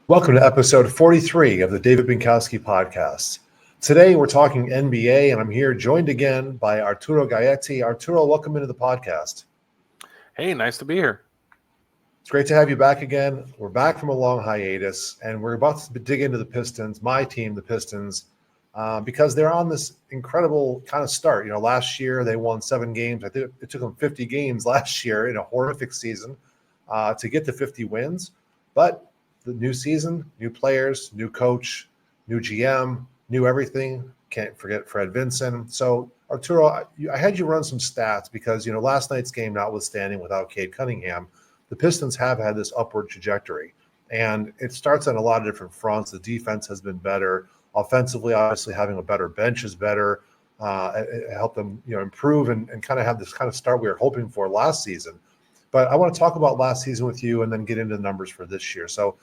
Welcome to episode 43 of the David Binkowski podcast. Today we're talking NBA, and I'm here joined again by Arturo Galletti. Arturo, welcome into the podcast. Hey, nice to be here. It's great to have you back again. We're back from a long hiatus, and we're about to dig into the Pistons, my team, the Pistons, because they're on this incredible kind of start. Last year they won 7 games. I think it took them 50 games last year in a horrific season to get to 50 wins, but the new season, new players, new coach, new GM, new everything. Can't forget Fred Vinson. So, Arturo, I had you run some stats because, last night's game notwithstanding without Cade Cunningham, the Pistons have had this upward trajectory. And it starts on a lot of different fronts. The defense has been better. Offensively, obviously, having a better bench is better. It helped them, improve and kind of have this kind of start we were hoping for last season. But I want to talk about last season with you and then get into the numbers for this year. So,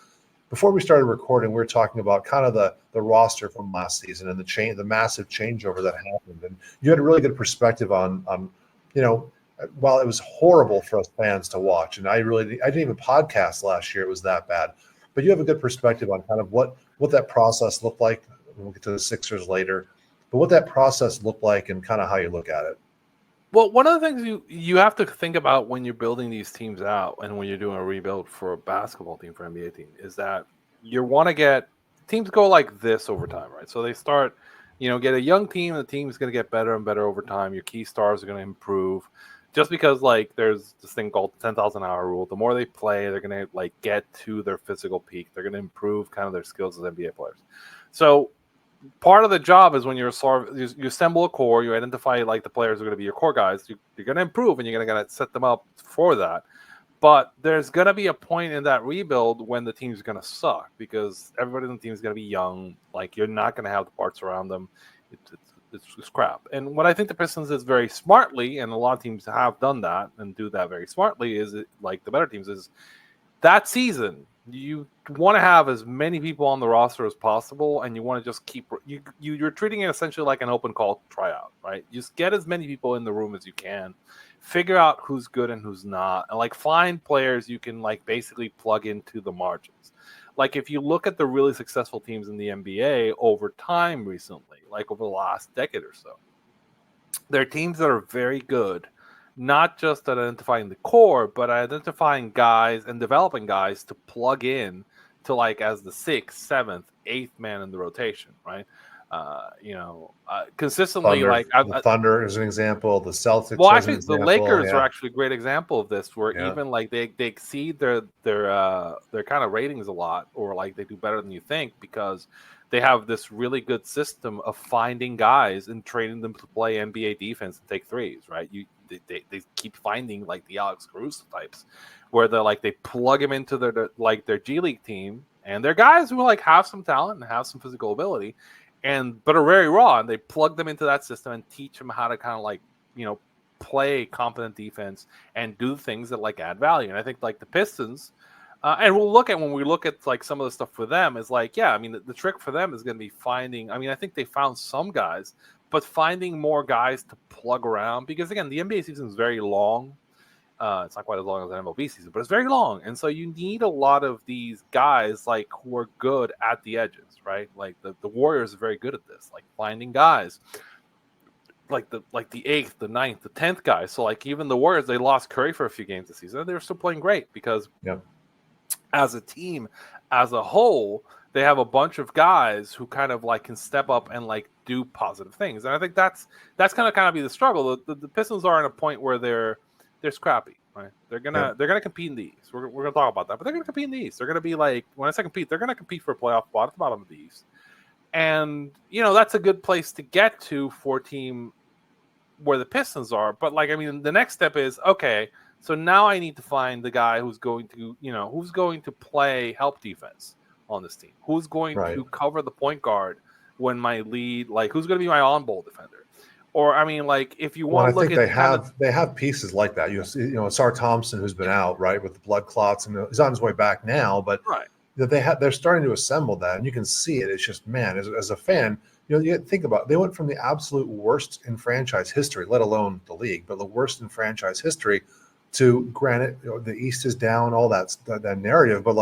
before we started recording, we were talking about kind of the roster from last season and the massive changeover that happened. And you had a really good perspective on while it was horrible for us fans to watch, and I didn't even podcast last year. It was that bad. But you have a good perspective on kind of what that process looked like. We'll get to the Sixers later, but what that process looked like and kind of how you look at it. Well, one of the things you have to think about when you're building these teams out and when you're doing a rebuild for a basketball team, for an NBA team, is that you want to get teams go like this over time, right? So they start, get a young team. The team is going to get better and better over time. Your key stars are going to improve just because, there's this thing called the 10,000-hour rule. The more they play, they're going to, get to their physical peak. They're going to improve kind of their skills as NBA players. So part of the job is when you assemble a core, you identify the players who are going to be your core guys. You're going to improve and you're going to set them up for that. But there's going to be a point in that rebuild when the team's going to suck because everybody in the team is going to be young. You're not going to have the parts around them. It's crap. And what I think the Pistons is very smartly, and a lot of teams have done that and do that very smartly, is the better teams is that season. You want to have as many people on the roster as possible, and you want to just keep you're treating it essentially like an open call tryout, right? Just get as many people in the room as you can, figure out who's good and who's not, and find players you can basically plug into the margins. If you look at the really successful teams in the NBA over time recently, over the last decade or so, they're teams that are very good. Not just at identifying the core, but identifying guys and developing guys to plug in to as the 6th, 7th, 8th man in the rotation, right? Consistently, Thunder, the Thunder is an example. The Celtics. Well, actually, the Lakers are actually a great example of this, where even they exceed their kind of ratings a lot, or they do better than you think because they have this really good system of finding guys and training them to play NBA defense and take threes, right? They keep finding the Alex Caruso types, where they plug them into their G League team, and they're guys who have some talent and have some physical ability, but are very raw, and they plug them into that system and teach them how to kind of play competent defense and do things that add value. And I think the Pistons. And when we look at some of the stuff for them is the trick for them is going to be finding. I think they found some guys, but finding more guys to plug around because again, the NBA season is very long. It's not quite as long as an MLB season, but it's very long, and so you need a lot of these guys who are good at the edges, right? The Warriors are very good at this, finding guys. The 8th, the 9th, the 10th guys. So even the Warriors, they lost Curry for a few games this season, and they were still playing great because. Yep. As a team, as a whole, they have a bunch of guys who kind of can step up and do positive things, and I think that's kind of be the struggle. The Pistons are in a point where they're scrappy, right? They're gonna compete in the East. We're gonna talk about that, but they're gonna compete in the East. They're gonna be when I say compete, they're gonna compete for a playoff spot at the bottom of the East, and that's a good place to get to for a team where the Pistons are. But the next step is okay. So now I need to find the guy who's going to play help defense on this team. Who's going to cover the point guard when my lead, who's going to be my on-ball defender? Or if you want to look at, they have pieces like that. Sar Thompson, who's been out with the blood clots, and he's on his way back now. But they're starting to assemble that, and you can see it. It's just as a fan, you think about it, they went from the absolute worst in franchise history, let alone the league, but the worst in franchise history. To granted, the East is down, all that narrative, but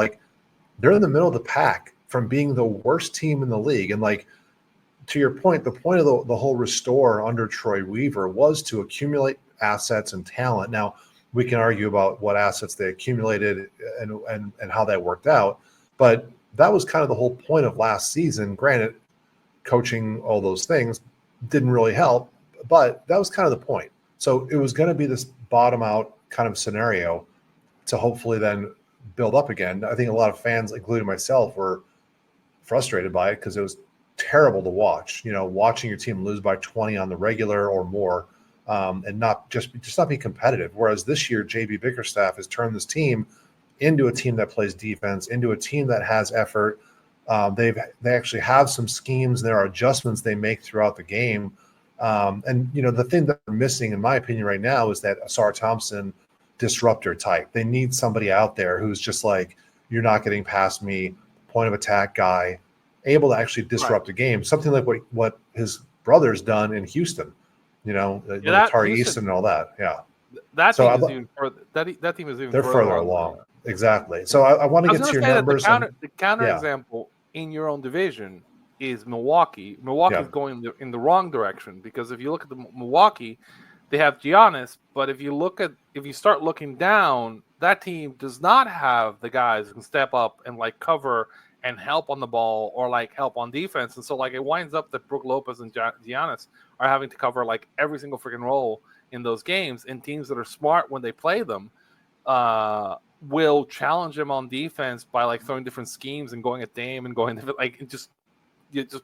they're in the middle of the pack from being the worst team in the league. And like, to your point, the point of the whole restore under Troy Weaver was to accumulate assets and talent. Now, we can argue about what assets they accumulated and how that worked out, but that was kind of the whole point of last season. Granted, coaching, all those things didn't really help, but that was kind of the point. So it was going to be this bottom out kind of scenario to hopefully then build up again. I think a lot of fans, including myself, were frustrated by it because it was terrible to watch. Watching your team lose by 20 on the regular or more, and not just not be competitive. Whereas this year, JB Bickerstaff has turned this team into a team that plays defense, into a team that has effort. They actually have some schemes. There are adjustments they make throughout the game. And the thing that they're missing, in my opinion, right now is that Asar Thompson disruptor type. They need somebody out there who's just like, you're not getting past me, point of attack guy, able to actually disrupt a game. Something like what his brother's done in Houston, Tari Easton and all that. Yeah. That team is even further. That team is even they're further along. Exactly. So I want to get to your numbers. The counter example in your own division is Milwaukee. Milwaukee's going in the wrong direction, because if you look at the Milwaukee, they have Giannis, but if you start looking down, that team does not have the guys who can step up and like cover and help on the ball or like help on defense. And so like it winds up that Brook Lopez and Giannis are having to cover like every single freaking role in those games, and teams that are smart when they play them will challenge them on defense by like throwing different schemes and going at Dame and going like just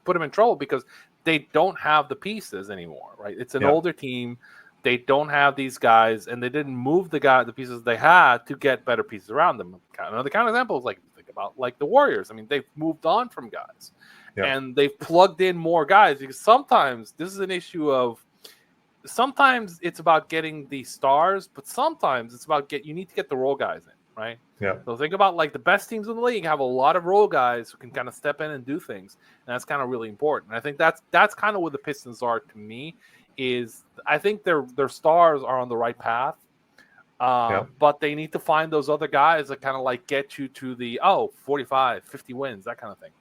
put them in trouble because they don't have the pieces anymore, right? It's an older team. They don't have these guys, and they didn't move the pieces they had to get better pieces around them. Another counterexample is like think about like the Warriors. I mean, they've moved on from guys, and they've plugged in more guys, because sometimes this is an issue of sometimes it's about getting the stars, but sometimes it's about you need to get the role guys in, right? Yeah. So think about like the best teams in the league have a lot of role guys who can kind of step in and do things, and that's kind of really important. And I think that's kind of what the Pistons are to me. Is I think their stars are on the right path, but they need to find those other guys that kind of like get you to the 45, 50 wins, that kind of thing.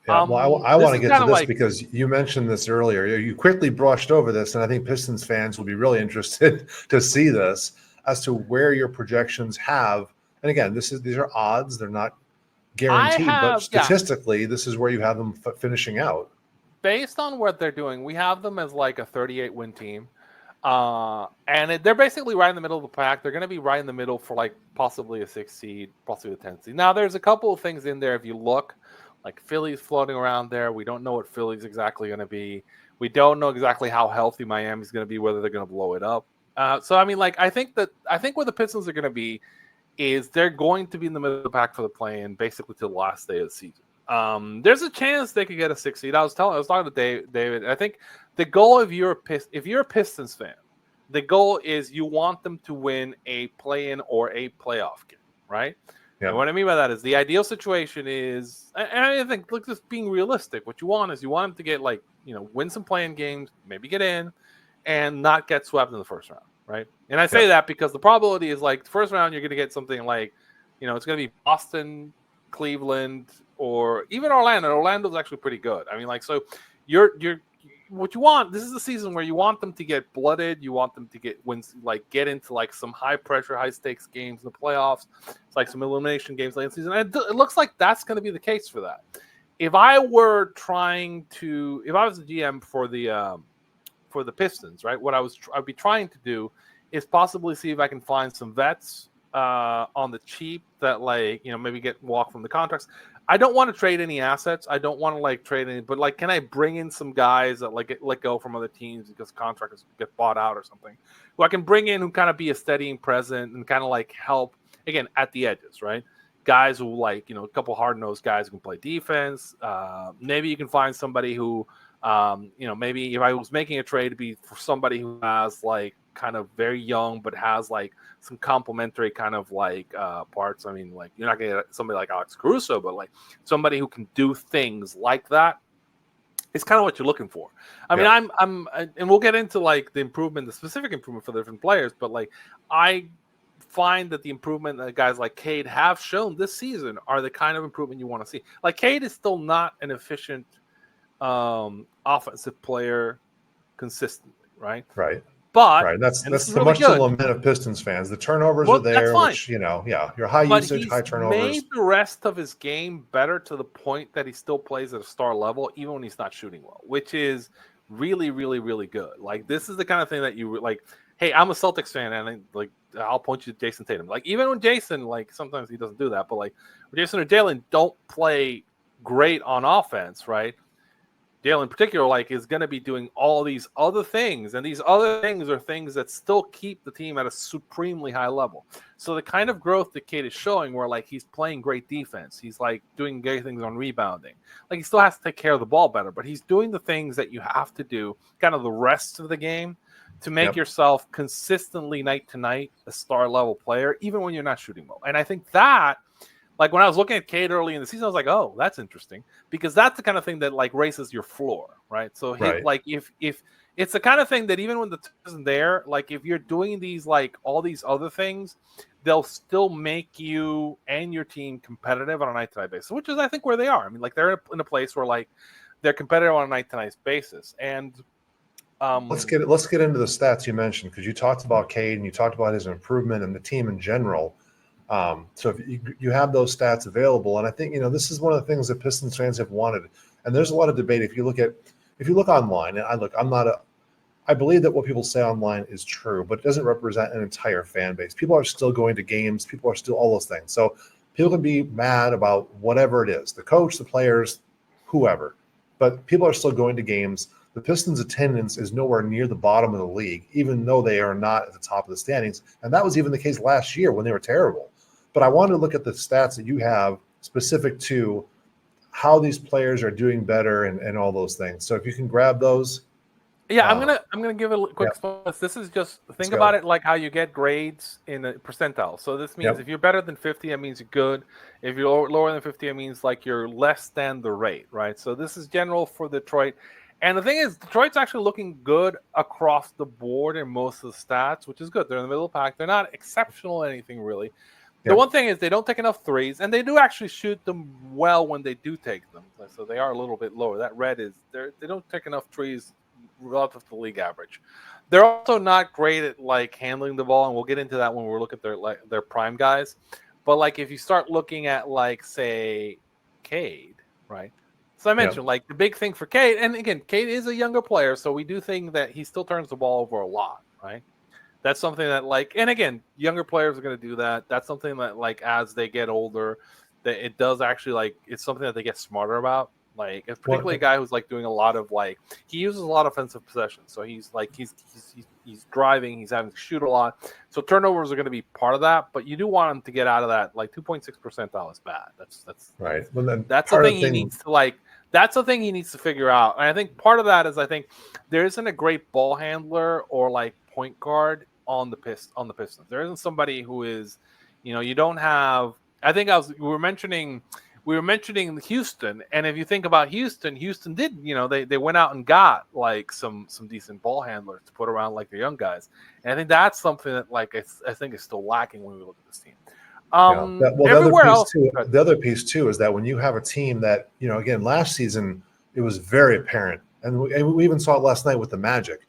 Yeah, well, I want to get to this because you mentioned this earlier. You quickly brushed over this, and I think Pistons fans will be really interested to see this as to where your projections have. And again, these are odds; they're not guaranteed, but statistically, this is where you have them finishing out. Based on what they're doing, we have them as like a 38-win team. And they're basically right in the middle of the pack. They're going to be right in the middle for like possibly a 6 seed, possibly a 10 seed. Now, there's a couple of things in there. If you look, like Philly's floating around there. We don't know what Philly's exactly going to be. We don't know exactly how healthy Miami's going to be, whether they're going to blow it up. So, I mean, like, I think where the Pistons are going to be is they're going to be in the middle of the pack for the play-in basically to the last day of the season. There's a chance they could get a 6 seed. I was talking to David. I think the goal if you're a Pistons fan, the goal is you want them to win a play-in or a playoff game, right? Yeah. And what I mean by that is the ideal situation is, and I think look, just being realistic. What you want is you want them to get win some play-in games, maybe get in, and not get swept in the first round, right? And I say that because the probability is like the first round you're going to get something like, it's going to be Boston, Cleveland, or even Orlando. Orlando's actually pretty good. I mean, like, so you're what you want. This is the season where you want them to get blooded. You want them to get wins, like get into like some high pressure, high stakes games in the playoffs. It's like some elimination games late in the season. And it looks like that's going to be the case for that. If I was the GM for the Pistons, right? What I'd be trying to do is possibly see if I can find some vets on the cheap that maybe walk from the contracts. I don't want to trade any assets. I don't want to trade any, but can I bring in some guys that get let go from other teams because contractors get bought out or something, who I can bring in who kind of be a steadying present and kind of help again at the edges, right? Guys who a couple hard-nosed guys who can play defense. Maybe you can find somebody who, maybe if I was making a trade, to be for somebody who has kind of very young but has some complementary kind of parts. I mean, you're not gonna get somebody like Alex Caruso, but somebody who can do things like that is kind of what you're looking for. I mean, I'm and we'll get into the specific improvement for the different players, but find that the improvement that guys like Cade have shown this season are the kind of improvement you want to see. Like Cade is still not an efficient offensive player consistently, right? Right. But right. That's so really much the lament of Pistons fans. The turnovers are there, which you're high usage, high turnovers. Made the rest of his game better to the point that he still plays at a star level, even when he's not shooting well, which is really, really, really good. Like this is the kind of thing that you like. Hey, I'm a Celtics fan, and I'll point you to Jason Tatum. Like even when Jason, like sometimes he doesn't do that, but like when Jason or Jalen don't play great on offense, right? Jalen in particular, like, is going to be doing all these other things, and these other things are things that still keep the team at a supremely high level. So the kind of growth that Cade is showing, where like he's playing great defense, he's like doing great things on rebounding, like he still has to take care of the ball better, but he's doing the things that you have to do, kind of the rest of the game, to make yourself consistently night to night a star level player, even when you're not shooting well. And I think that. Like when I was looking at Cade early in the season, I was like, "Oh, that's interesting," because that's the kind of thing that like raises your floor, right? So, like if it's the kind of thing that even when the team isn't there, like if you're doing these like all these other things, they'll still make you and your team competitive on a night-to-night basis, which is I think where they are. I mean, like they're in a place where like they're competitive on a night-to-night basis. And let's get into the stats you mentioned, because you talked about Cade and you talked about his improvement and the team in general. So if you have those stats available, and I think this is one of the things that Pistons fans have wanted, and there's a lot of debate. If you look online, and I believe that what people say online is true, but it doesn't represent an entire fan base. People are still going to games. People are still all those things. So people can be mad about whatever it is, the coach, the players, whoever, but people are still going to games. The Pistons' attendance is nowhere near the bottom of the league, even though they are not at the top of the standings. And that was even the case last year when they were terrible. But I wanted to look at the stats that you have specific to how these players are doing better and all those things. So if you can grab those. Yeah, I'm gonna give a quick response. This is just think about it like how you get grades in a percentile. So this means if you're better than 50, that means you're good. If you're lower than 50, it means like you're less than the rate, right? So this is general for Detroit. And the thing is, Detroit's actually looking good across the board in most of the stats, which is good. They're in the middle of the pack. They're not exceptional at anything really. The one thing is they don't take enough threes, and they do actually shoot them well when they do take them. So they are a little bit lower. That red is they don't take enough threes relative to the league average. They're also not great at like handling the ball, and we'll get into that when we look at their prime guys. But like if you start looking at like say Cade, right? So I mentioned like the big thing for Cade, and again, Cade is a younger player, so we do think that he still turns the ball over a lot, right? That's something that like, and again, younger players are going to do that. That's something that like as they get older, that it does actually like it's something that they get smarter about. Like, it's particularly a guy who's like doing a lot of like he uses a lot of offensive possessions. So he's like he's driving, he's having to shoot a lot. So turnovers are going to be part of that. But you do want him to get out of that. Like 2.6 percentile is bad. That's right. Well, then that's the thing he needs to like. That's the thing he needs to figure out. And I think part of that is I think there isn't a great ball handler or like point guard on the Pistons. There isn't somebody who is, you don't have. I think we were mentioning Houston, and if you think about Houston did, they went out and got like some decent ball handlers to put around like the young guys, and I think that's something that like I think is still lacking when we look at this team. The other piece too is that when you have a team that again last season it was very apparent, and we even saw it last night with the Magic,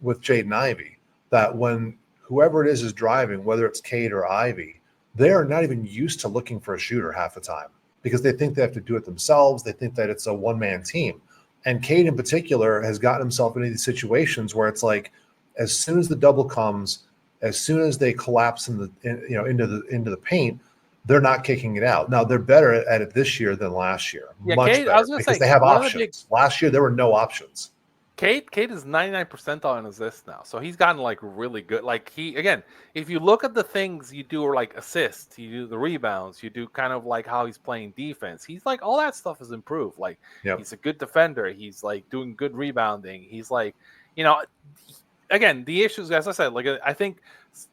with Jaden Ivey, that when whoever it is driving, whether it's Cade or Ivy, they are not even used to looking for a shooter half the time because they think they have to do it themselves. They think that it's a one-man team. And Cade in particular has gotten himself into these situations where it's like as soon as the double comes, as soon as they collapse into the paint, they're not kicking it out. Now they're better at it this year than last year, much better because they have options. Last year there were no options. Cade is 99% on his list now, so he's gotten like really good. Like if you look at the things you do, or like assists, you do the rebounds, you do kind of like how he's playing defense. He's like all that stuff has improved. Like he's a good defender. He's like doing good rebounding. He's like, again, the issues, as I said, like I think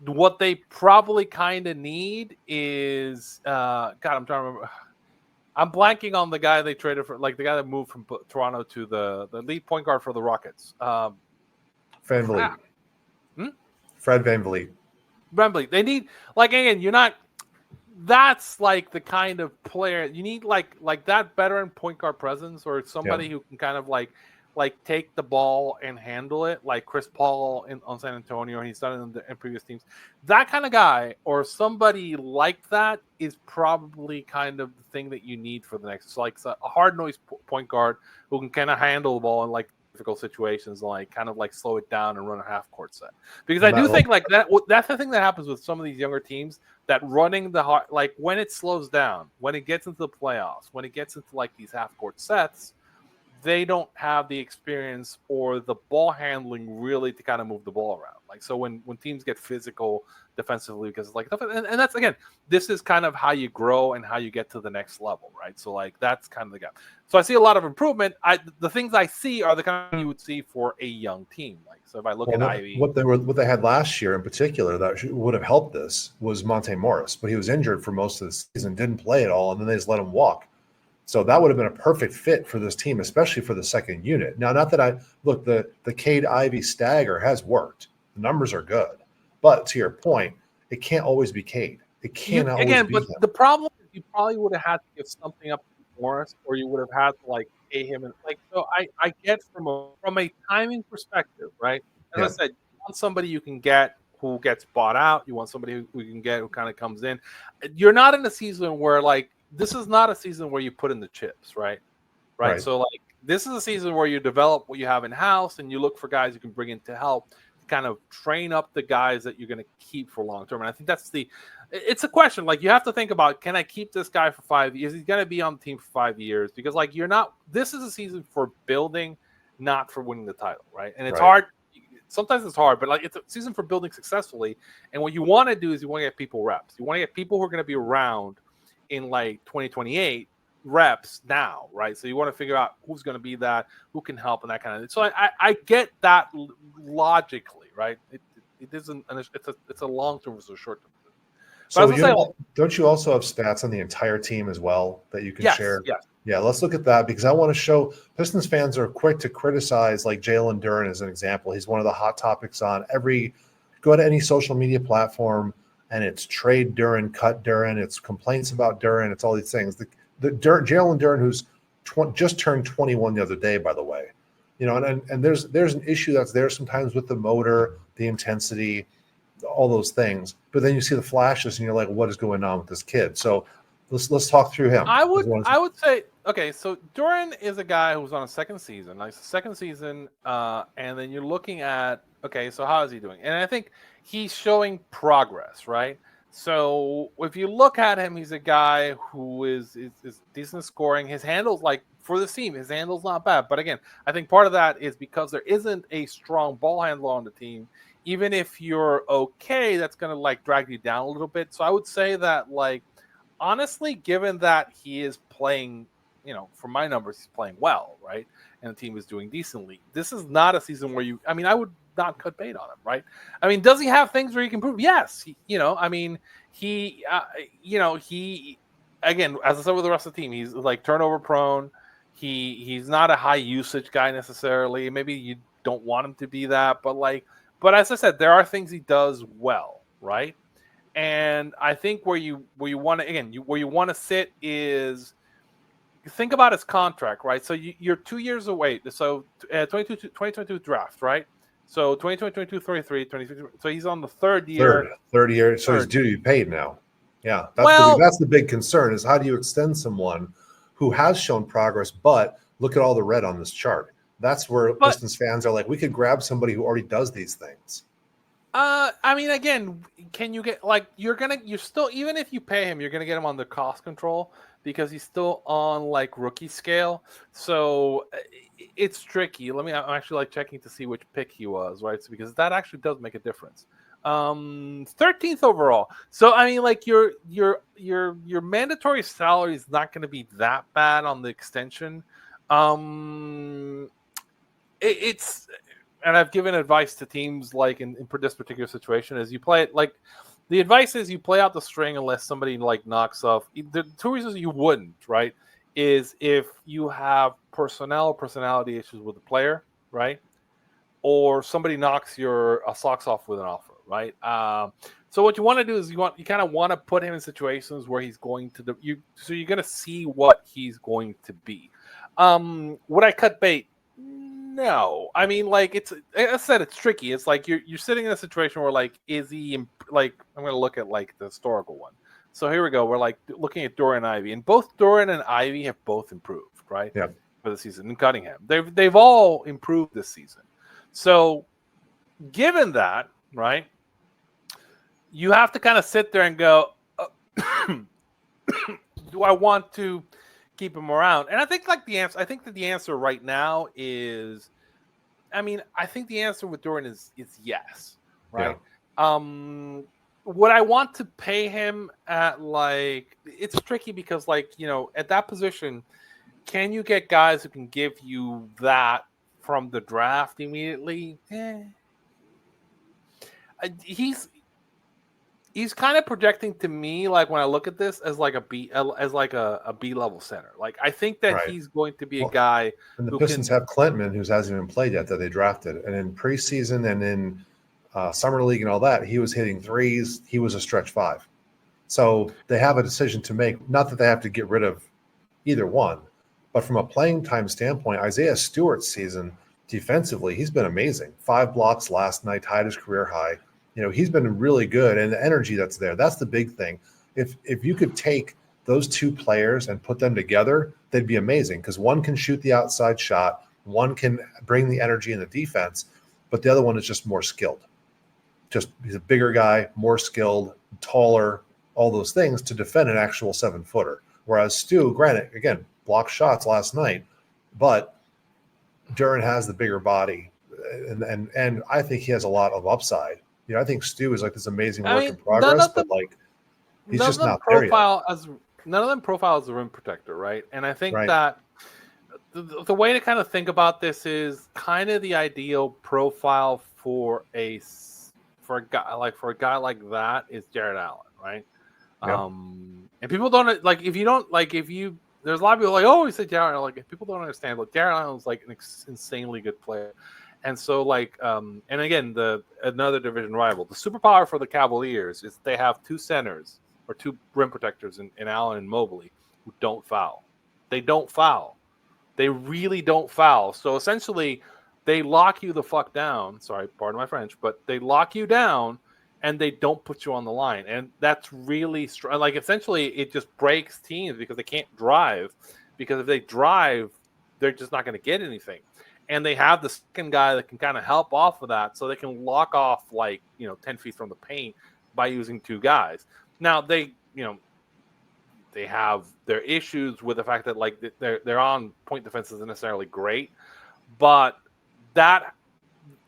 what they probably kind of need is I'm trying to remember. I'm blanking on the guy they traded for, like the guy that moved from Toronto to the lead point guard for the Rockets. VanVleet. Fred VanVleet. Wembley. They need, like, again, you're not. That's like the kind of player you need, like that veteran point guard presence, or somebody who can kind of like take the ball and handle it, like Chris Paul on San Antonio, and he's done it in previous teams. That kind of guy, or somebody like that, is probably kind of the thing that you need for the next. So like a hard nosed point guard who can kind of handle the ball in like difficult situations, like kind of like slow it down and run a half court set. Because I do think like that's the thing that happens with some of these younger teams, that running the hard, like when it slows down, when it gets into the playoffs, when it gets into like these half court sets, they don't have the experience or the ball handling really to kind of move the ball around. Like, so when teams get physical defensively, because it's like, and that's, again, this is kind of how you grow and how you get to the next level, right? So like, that's kind of the gap. So I see a lot of improvement. The things I see are the kind of you would see for a young team. Like, so if I look at Ivy, what they had last year in particular that would have helped this was Monte Morris, but he was injured for most of the season, didn't play at all, and then they just let him walk. So that would have been a perfect fit for this team, especially for the second unit. Now, not that the Cade Ivy stagger has worked. The numbers are good. But to your point, it can't always be Cade. It can't always be him. The problem is you probably would have had to give something up to Morris, or you would have had to like pay him. And like, so I get from a timing perspective, right? As I said, you want somebody you can get who gets bought out. You want somebody who you can get who kind of comes in. You're not in a season where like, this is not a season where you put in the chips, right? So like, this is a season where you develop what you have in house, and you look for guys you can bring in to help kind of train up the guys that you're going to keep for long term. And I think it's a question. Like, you have to think about, can I keep this guy for 5 years? He's going to be on the team for 5 years, because like, this is a season for building, not for winning the title, right? And it's hard. Sometimes it's hard, but like, it's a season for building successfully. And what you want to do is you want to get people reps. You want to get people who are going to be around in like 2028 reps now, right? So you want to figure out who's going to be that, who can help, and that kind of thing. So I get that logically, right? It isn't, it's a long term versus a short term. So don't you also have stats on the entire team as well that you can share? Yes. Yeah, let's look at that, because I want to show Pistons fans are quick to criticize, like Jalen Duren as an example. He's one of the hot topics on go to any social media platform, and it's trade Duren, cut Duren, it's complaints about Duren, it's all these things. Jalen Duren, who's just turned 21 the other day, by the way, and there's an issue that's there sometimes with the motor, the intensity, all those things. But then you see the flashes, and you're like, what is going on with this kid? So let's talk through him. I would say, okay, so Duren is a guy who's on a second season, and then you're looking at, okay, so how is he doing? And I think he's showing progress, right? So if you look at him, he's a guy who is decent scoring. His handle's, like, for this team, his handle's not bad. But again, I think part of that is because there isn't a strong ball handler on the team. Even if you're okay, that's going to like drag you down a little bit. So I would say that, like, honestly, given that he is playing, for my numbers, he's playing well, right? And the team is doing decently. This is not a season where I would not cut bait on him, right? I mean, does he have things where he can improve? Yes. He again, as I said with the rest of the team, he's like turnover prone. He's not a high usage guy necessarily. Maybe you don't want him to be that, but as I said, there are things he does well, right? And I think where you want to sit is, think about his contract, right? So you're 2 years away. So 2022 draft, right? So 2022, 23, 22. So he's on the third year. Third year. So he's due to be paid now. Yeah. That's the big concern, is how do you extend someone who has shown progress, but look at all the red on this chart. That's where Pistons fans are like, we could grab somebody who already does these things. Again, can you get, like, you're still, even if you pay him, you're going to get him on the cost control, because he's still on like rookie scale. So it's tricky. I'm actually like checking to see which pick he was, right? So, because that actually does make a difference. 13th overall. So, I mean, like, your mandatory salary is not going to be that bad on the extension. It's, and I've given advice to teams, like, in this particular situation, is you play it, like, the advice is you play out the string unless somebody like knocks off. The two reasons you wouldn't, right, is if you have personality issues with the player, right, or somebody knocks your socks off with an offer. right? So what you want to do is you kind of want to put him in situations where he's going to so you're going to see what he's going to be. Would I cut bait? No. I mean, like, like I said, it's tricky. It's like you're sitting in a situation where, like, is he, like, I'm going to look at, like, the historical one. So here we go. We're, like, looking at Duren and Ivy, and both Duren and Ivy have both improved, right? Yeah. For the season. And Cunningham, they've all improved this season. So given that, right, you have to kind of sit there and go, do I want to keep him around? And I think, like, the answer right now is, I mean, I think the answer with Duren is yes, right? Yeah. Would I want to pay him at, like, it's tricky because, like, you know, at that position, can you get guys who can give you that from the draft immediately? He's kind of projecting to me, like, when I look at this, as like a B level center. Like, I think that he's going to be a guy. And the Pistons have Clintman, who hasn't even played yet, that they drafted, and in preseason and in summer league and all that, he was hitting threes. He was a stretch five. So they have a decision to make. Not that they have to get rid of either one, but from a playing time standpoint, Isaiah Stewart's season defensively, he's been amazing. 5 blocks last night, tied his career high. You know, he's been really good, and the energy that's there, that's the big thing. If you could take those two players and put them together, they'd be amazing, because one can shoot the outside shot, one can bring the energy in the defense, but the other one is just more skilled. He's a bigger guy, more skilled, taller, all those things to defend an actual 7-footer. Whereas Stu, granted, again, blocked shots last night, but Duren has the bigger body, and I think he has a lot of upside. You know, I think Stu is like this amazing work in progress, but like he's just not there yet. None of them profile as a rim protector, right? And I think that the way to kind of think about this is kind of the ideal profile for a guy like that is Jared Allen, right? Yep. And people don't like, there's a lot of people like, oh, he said Jared Allen. Like, people don't understand. Like, Jared Allen is like an insanely good player. And so, like, and again, another division rival, the superpower for the Cavaliers is they have 2 centers or 2 rim protectors in Allen and Mobley who don't foul. They don't foul. They really don't foul. So essentially, they lock you the fuck down. Sorry, pardon my French, but they lock you down and they don't put you on the line. And that's really like, essentially, it just breaks teams because they can't drive. Because if they drive, they're just not going to get anything. And they have the second guy that can kind of help off of that, so they can lock off, like, 10 feet from the paint by using 2 guys. Now they have their issues with the fact that, like, their on point defense isn't necessarily great, but that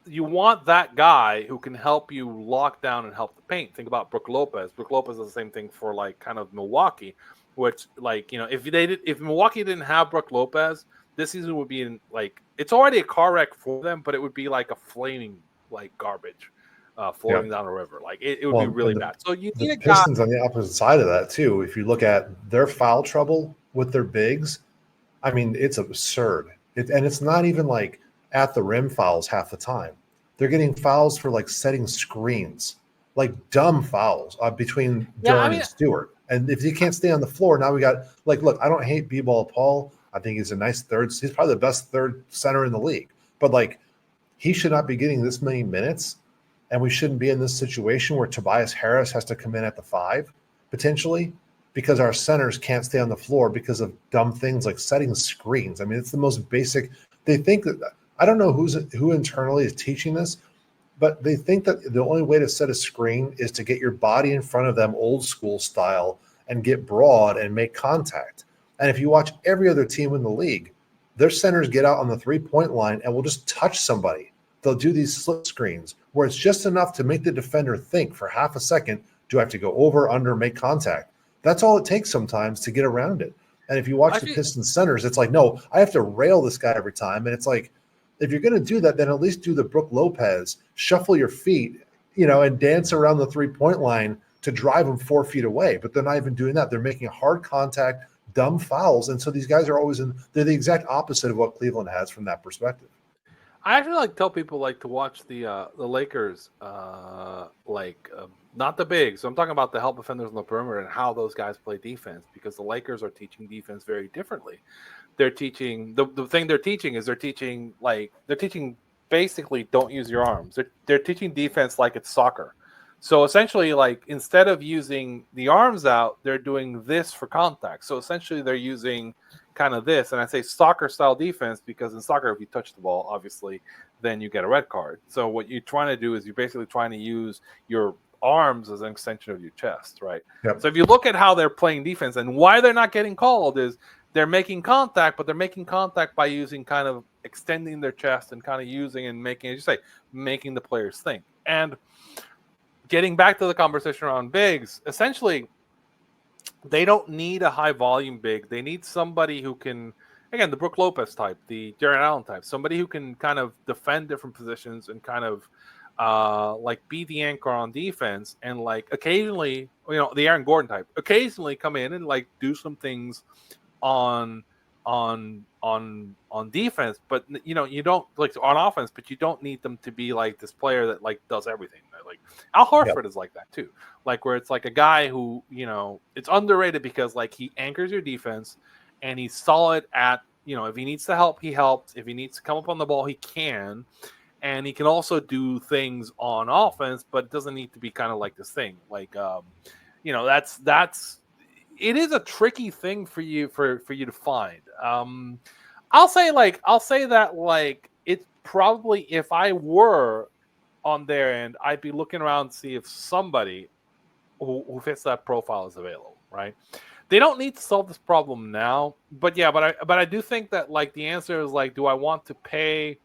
you want that guy who can help you lock down and help the paint. Think about Brook Lopez. Brook Lopez is the same thing for, like, kind of Milwaukee, which, like, if Milwaukee didn't have Brook Lopez, this season would be in, like, it's already a car wreck for them, but it would be like a flaming, like, garbage floating down a river. Like, it would be really bad. So you need a guy. Pistons on the opposite side of that too. If you look at their foul trouble with their bigs, I mean, it's absurd. And it's not even like at the rim fouls half the time. They're getting fouls for, like, setting screens, like dumb fouls between Duren and Stewart. And if you can't stay on the floor, now we got, like, look, I don't hate B-Ball Paul. I think he's a nice third. He's probably the best third center in the league. But, like, he should not be getting this many minutes, and we shouldn't be in this situation where Tobias Harris has to come in at the 5 potentially, because our centers can't stay on the floor because of dumb things like setting screens. I mean, it's the most basic. They think that, I don't know who internally is teaching this, but they think that the only way to set a screen is to get your body in front of them old school style and get broad and make contact. And if you watch every other team in the league, their centers get out on the 3-point line and will just touch somebody. They'll do these slip screens where it's just enough to make the defender think for half a second, do I have to go over, under, make contact? That's all it takes sometimes to get around it. And if you watch the Pistons centers, it's like, no, I have to rail this guy every time. And it's like, if you're going to do that, then at least do the Brook Lopez, shuffle your feet, and dance around the 3-point line to drive them 4 feet away. But they're not even doing that. They're making hard contact, dumb fouls, and so these guys are always they're the exact opposite of what Cleveland has from that perspective. I actually tell people to watch the Lakers, not the bigs. So I'm talking about the help defenders on the perimeter and how those guys play defense, because the Lakers are teaching defense very differently. They're teaching the thing they're teaching is they're teaching basically don't use your arms. They're teaching defense like it's soccer. So essentially, instead of using the arms out, they're doing this for contact. So essentially, they're using kind of this, and I say soccer style defense because in soccer, if you touch the ball, obviously, then you get a red card. So what you're trying to do is you're basically trying to use your arms as an extension of your chest, right? Yep. So if you look at how they're playing defense and why they're not getting called is they're making contact, but they're making contact by using kind of extending their chest and kind of using and making, as you say, making the players think. And getting back to the conversation around bigs, essentially, they don't need a high volume big. They need somebody who can, again, the Brook Lopez type, the Jarrett Allen type, somebody who can kind of defend different positions and kind of be the anchor on defense, and occasionally, the Aaron Gordon type, occasionally come in and do some things on defense, but you don't on offense, but you don't need them to be this player that does everything. Al Horford is like that too, where it's a guy who it's underrated because he anchors your defense and he's solid at if he needs to help, he helps. If he needs to come up on the ball, he can, and he can also do things on offense, but it doesn't need to be kind of this thing that's it is a tricky thing for you to find. I'll say that it's probably, if I were on their end, I'd be looking around to see if somebody who fits that profile is available, right? They don't need to solve this problem now, but I do think that the answer is do I want to pay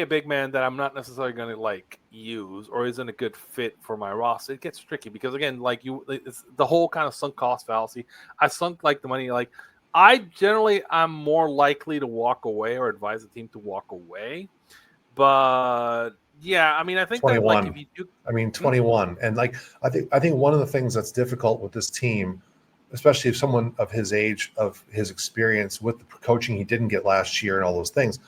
a big man that I'm not necessarily going to use, or isn't a good fit for my roster? It gets tricky because again, it's the whole kind of sunk cost fallacy. I sunk the money. I'm more likely to walk away or advise the team to walk away. But yeah, I mean, I think 21. That if you do, 21, and I think one of the things that's difficult with this team, especially if someone of his age, of his experience with the coaching he didn't get last year and all those things.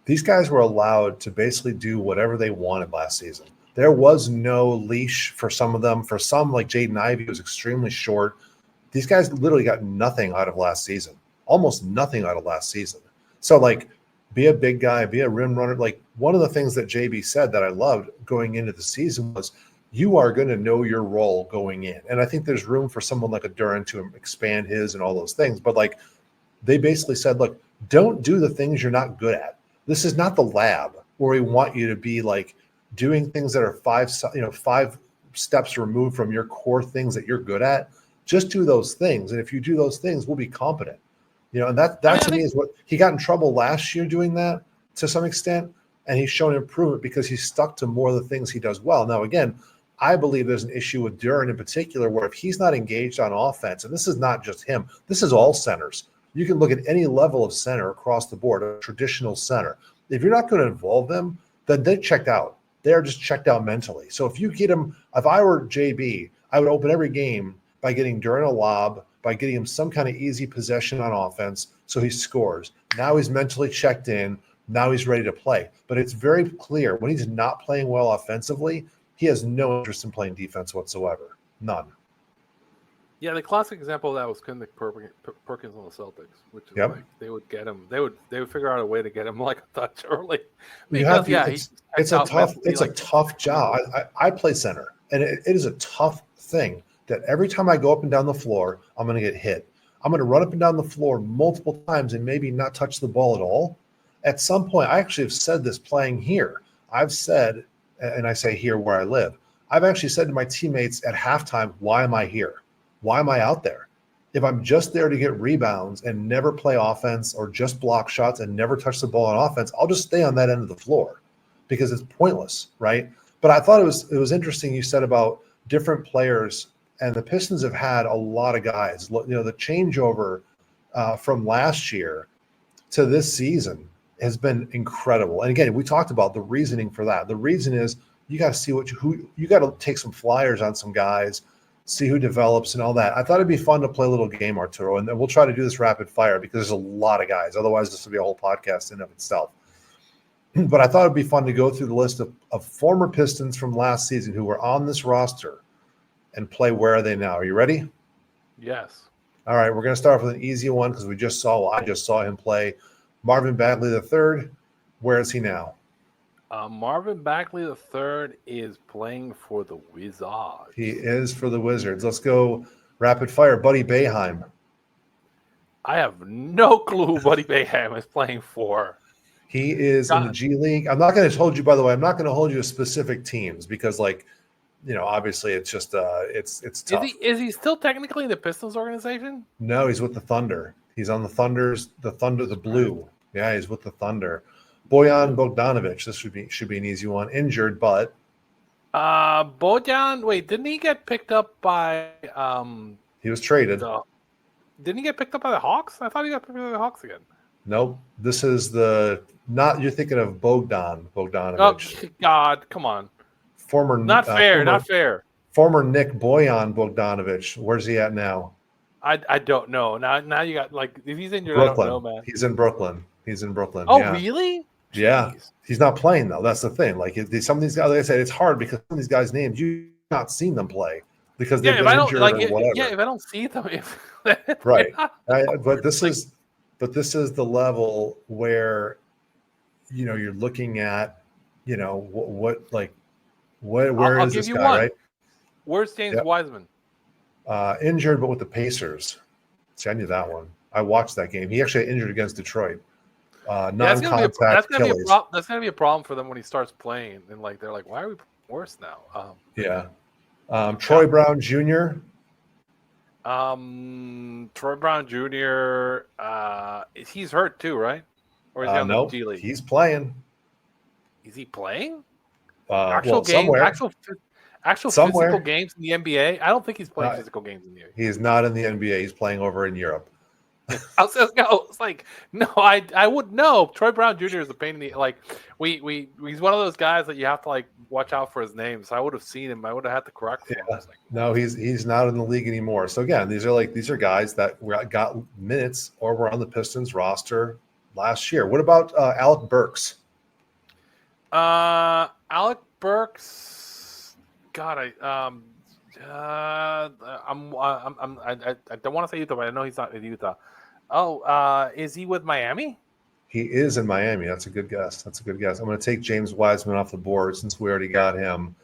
These guys were allowed to basically do whatever they wanted last season. There was no leash for some of them. For some, like Jaden Ivey, was extremely short. These guys literally got nothing out of last season, almost nothing out of last season. So, be a big guy, be a rim runner. One of the things that JB said that I loved going into the season was you are going to know your role going in. And I think there's room for someone like a Duren to expand his and all those things. But, they basically said, look, don't do the things you're not good at. This is not the lab where we want you to be doing things that are five steps removed from your core things that you're good at. Just do those things. And if you do those things, we'll be competent. And that to me is what he got in trouble last year doing that to some extent. And he's shown improvement because he's stuck to more of the things he does well. Now, again, I believe there's an issue with Duren in particular, where if he's not engaged on offense, and this is not just him, this is all centers. You can look at any level of center across the board, a traditional center. If you're not going to involve them, then they checked out. They're just checked out mentally. So if you get him, if I were JB, I would open every game by getting Duren a lob, by getting him some kind of easy possession on offense so he scores. Now he's mentally checked in. Now he's ready to play. But it's very clear when he's not playing well offensively, he has no interest in playing defense whatsoever. None. Yeah, the classic example of that was Perkins on the Celtics, which is they would get him. They would figure out a way to get him a touch early. It's a tough job. I play center, and it is a tough thing that every time I go up and down the floor, I'm going to get hit. I'm going to run up and down the floor multiple times and maybe not touch the ball at all. At some point, I actually have said this playing here. I've said, and I say here where I live, I've actually said to my teammates at halftime, why am I here? Why am I out there? If I'm just there to get rebounds and never play offense, or just block shots and never touch the ball on offense, I'll just stay on that end of the floor because it's pointless, right? But I thought it was interesting you said about different players, and the Pistons have had a lot of guys. The changeover from last year to this season has been incredible. And again, we talked about the reasoning for that. The reason is you got to see you got to take some flyers on some guys, see who develops and all that. I thought it'd be fun to play a little game, Arturo, and then we'll try to do this rapid fire because there's a lot of guys. Otherwise, this would be a whole podcast in of itself. But I thought it'd be fun to go through the list of former Pistons from last season who were on this roster and play where are they now. Are you ready? Yes. All right, we're going to start off with an easy one because I just saw him play. Marvin Bagley III, where is he now? Marvin Bagley III is playing for the Wizards. He is for the Wizards. Let's go rapid fire. Buddy Boeheim. I have no clue who Buddy Boeheim is playing for. He is in the G League. I'm not going to hold you, by the way, I'm not going to hold you to specific teams because, obviously it's just it's tough. Is he still technically in the Pistons organization? No, he's with the Thunder. He's on the Thunders, the Blue. Yeah, he's with the Thunder. Bojan Bogdanovic. This should be an easy one. Injured, but Bojan. Wait, didn't he get picked up by? He was traded. Didn't he get picked up by the Hawks? I thought he got picked up by the Hawks again. Nope. This is you're thinking of Bogdanovic. Oh God, come on. Not fair. Former Nick Bojan Bogdanovic. Where's he at now? I don't know. Now you got if he's injured, Brooklyn. I don't know, man. He's in Brooklyn. Oh, yeah. Really? Jeez. Yeah. He's not playing though. That's the thing. Some of these guys, like I said, it's hard because some of these guys' names you've not seen them play because they've been injured or whatever. Yeah, if I don't see them, right. But this is the level where you're looking at where is this guy, right? Where's James Wiseman? Injured, but with the Pacers. See, I knew that one. I watched that game. He actually got injured against Detroit. Non-contact Achilles. That's gonna be a problem for them when he starts playing, and they're like, "Why are we worse now?" Troy Brown Jr. Troy Brown Jr. He's hurt too, right? Or is he on the G League? He's playing. Is he playing? Somewhere. Physical games in the NBA? I don't think he's playing physical games in the NBA. He is not in the NBA. He's playing over in Europe. It's like, no, I would know. Troy Brown Jr. is a pain in the he's one of those guys that you have to watch out for his name. So I would have seen him. I would have had to correct him. No, he's not in the league anymore. So again, these are guys that got minutes or were on the Pistons roster last year. What about Alec Burks? Alec Burks. God, I don't want to say Utah, but I know he's not in Utah. Oh, is he with Miami? He is in Miami. That's a good guess. I'm going to take James Wiseman off the board since we already got him.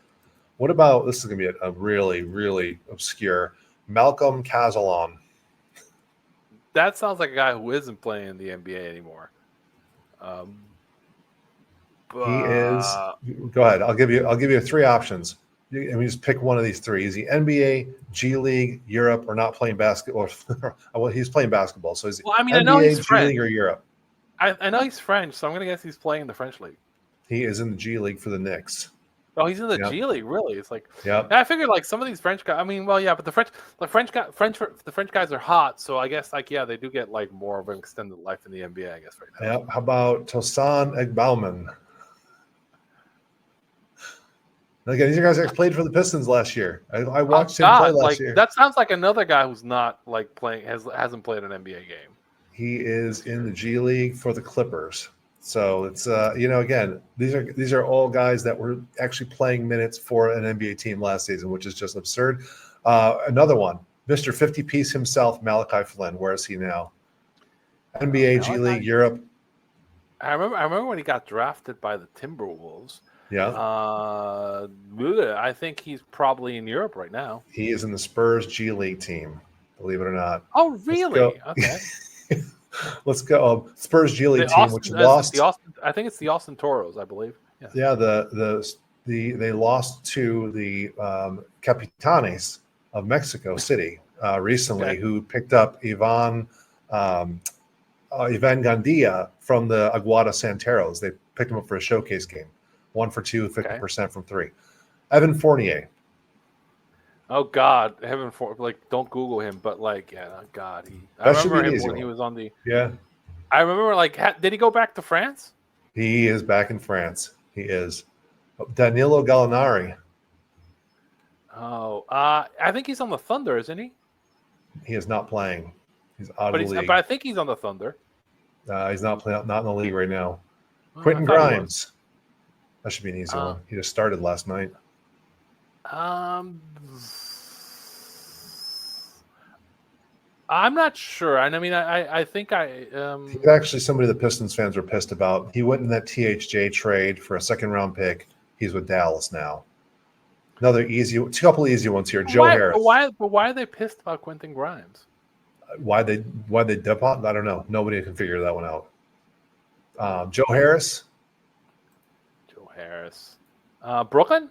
What about, this is going to be a really, really obscure, Malcolm Casalon. That sounds like a guy who isn't playing in the NBA anymore. He is. Go ahead. I'll give you three options. And we just pick one of these three. Is he NBA, G League, Europe, or not playing basketball? Well, he's playing basketball. So is he NBA, I know he's G French. League, or Europe? I know he's French, so I'm going to guess he's playing in the French league. He is in the G League for the Knicks. Oh, he's in the G League, really? It's yeah. I figured some of these French guys. I mean, well, yeah, but the French guys are hot, so I guess they do get more of an extended life in the NBA, I guess, right now. Yeah. How about Tosan Egbauman? Again, these are guys that played for the Pistons last year. I watched him play last year. That sounds like another guy who's not playing, hasn't played an NBA game. He is in the G League for the Clippers. So it's again, these are all guys that were actually playing minutes for an NBA team last season, which is just absurd. Another one, Mr. 50-piece himself, Malachi Flynn. Where is he now? NBA, G League, Europe. I remember when he got drafted by the Timberwolves. Yeah. I think he's probably in Europe right now. He is in the Spurs G League team, believe it or not. Oh, really? Okay. Let's go. Spurs G League team, which lost. I think it's the Austin Toros, I believe. Yeah. They lost to the Capitanes of Mexico City recently, who picked up Ivan Gandia from the Aguada Santeros. They picked him up for a showcase game. 1 for 2, 50% from 3. Evan Fournier. Oh God, don't Google him, but God, I remember him when he was on the. Yeah. I remember did he go back to France? He is back in France. He is. Danilo Gallinari. Oh, I think he's on the Thunder, isn't he? He is not playing. He's out of the league. But I think he's on the Thunder. He's not playing. Not in the league right now. I Quentin thought he was. Grimes. That should be an easy one. He just started last night. I'm not sure. I mean, I think He's actually somebody the Pistons fans were pissed about. He went in that THJ trade for a second-round pick. He's with Dallas now. Another couple easy ones here. Joe Harris. But why are they pissed about Quentin Grimes? Why they depot? I don't know. Nobody can figure that one out. Joe Harris. Joe Harris. Brooklyn?